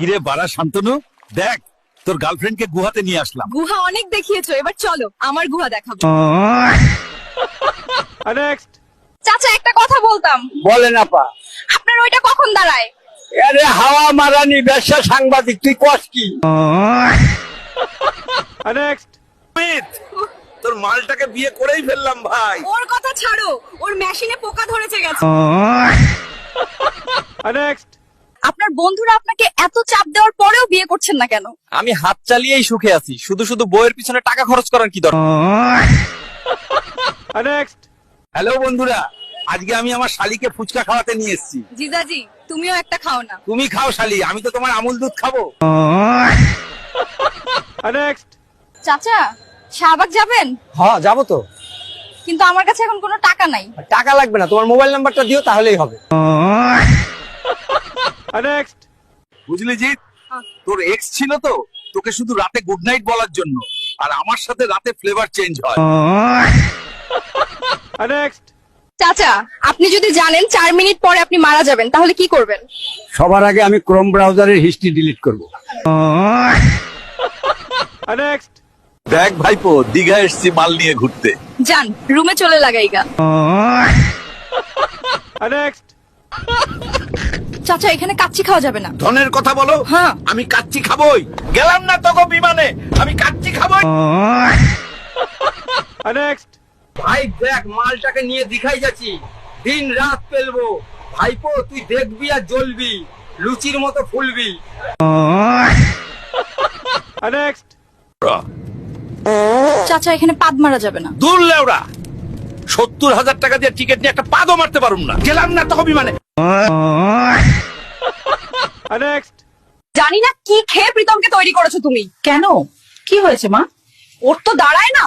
কিরে বাড়া শান্তনু, দেখ তোর গার্লফ্রেন্ডকে গুহাতে নিয়ে আসলাম। গুহা অনেক দেখিয়েছো, এবার চলো আমার গুহা দেখাবো। নেক্সট। চাচা একটা কথা বলতাম। বলেন আপা। আপনার ওইটা কখন দাঁড়ায়? আরে হাওয়া মারানি ব্যবসা সাংবাদিক, তুই কস কি? নেক্সট। তোর মালটাকে বিয়ে করেই ফেললাম ভাই। ওর কথা ছাড়ো, ওর মেশিনে পোকা ধরেছে গেছে। নেক্সট। আপনার বন্ধুরা আপনাকে এত চাপ দেওয়ার পরেও বিয়ে করছেন না কেন? আমি হাত চালিয়েই সুখে আছি, শুধু শুধু বইয়ের পিছনে টাকা খরচ করার কি দরকার? নেক্সট। হ্যালো বন্ধুরা, আজকে আমি আমার শালিকে ফুচকা খাওয়াতে নিয়ে এসেছি। জিজাজি তুমিও একটা খাও না। তুমি খাও শালি, আমি তো তোমার আমুল দুধ খাবো। নেক্সট। চাচা শাহবাগ যাবেন? হ্যাঁ যাবো তো। কিন্তু আমার কাছে এখন কোনো টাকা নাই। টাকা লাগবে না, তোমার মোবাইল নাম্বারটা দিও তাহলেই হবে। নেক্সট। বুঝলি জিৎ, তোর এক্স ছিল তো, তোকে শুধু রাতে গুড নাইট বলার জন্য, আর আমার সাথে রাতে ফ্লেভার চেঞ্জ হয়। নেক্সট। চাচা আপনি যদি জানেন 4 মিনিট পরে আপনি মারা যাবেন তাহলে কি করবেন? সবার আগে আমি ক্রোম ব্রাউজারের হিস্ট্রি ডিলিট করব। নেক্সট। দেখ ভাইপো, দীঘা এসছি মাল নিয়ে ঘুরতে। যান রুমে চলে লাগাইগা। নেক্সট। চাচা এখানে কাচ্চি খাওয়া যাবে না। ধনের কথা বলো। হ্যাঁ। আমি কাচ্চি খাবোই, গেলাম না তোকে বিমানে, আমি কাচ্চি খাবোই। নেক্সট। ভাই দেখ, মালটাকে নিয়ে দীঘাই যাচ্ছি, দিন রাত পেলবো। ভাইপো তুই দেখবি আর জ্বলবি, লুচির মতো ফুলবি। নেক্সট। চাচা এখানে পাদ মারা যাবে না। দূর লেওড়া, 70,000 টাকা দিয়ে টিকিট নিয়ে একটা পাদও মারতে পারুম না, গেলাম না তোকে বিমানে। নেক্সট। জানি না কি খেয়ে প্রীতমকে তৈরি করেছো তুমি। কেন, কি হয়েছে মা? ওর তো দাঁড়ায় না,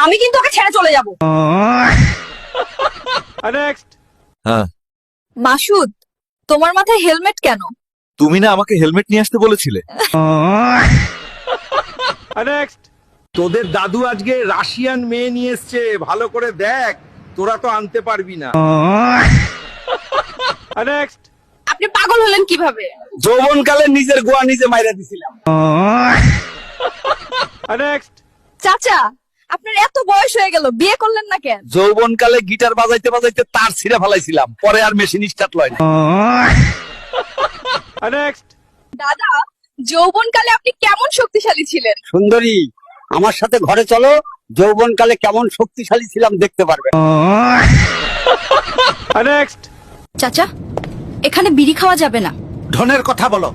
আমি কিন্তু ওকে ছেড়ে চলে যাব। নেক্সট। হ্যাঁ, মাসুদ তোমার মাথায় হেলমেট কেন? তুমি না আমাকে হেলমেট নিয়ে আসতে বলেছিলে। নেক্সট। তোদের দাদু আজকে রাশিয়ান মেয়ে নিয়ে এসছে, ভালো করে দেখ, তোরা তো আনতে পারবি না। নেক্সট। আপনি পাগল হলেন কিভাবে? যৌবনকালে নিজের গোয়া নিজে মাইরা দিছিলাম। নেক্সট। চাচা আপনার এত বয়স হয়ে গেল, বিয়ে করলেন না কেন? যৌবনকালে গিটার বাজাইতে বাজাইতে তার ছিঁড়ে ফেলাইছিলাম, পরে আর মেশিন স্টার্ট লয় না। নেক্সট। দাদা যৌবনকালে আপনি কেমন শক্তিশালী ছিলেন? সুন্দরী, আমার সাথে ঘরে চলো, যৌবনকালে কেমন শক্তিশালী ছিলাম দেখতে পারবে। নেক্সট। চাচা এখানে বিড়ি খাওয়া যাবে না। ধনের কথা বলো।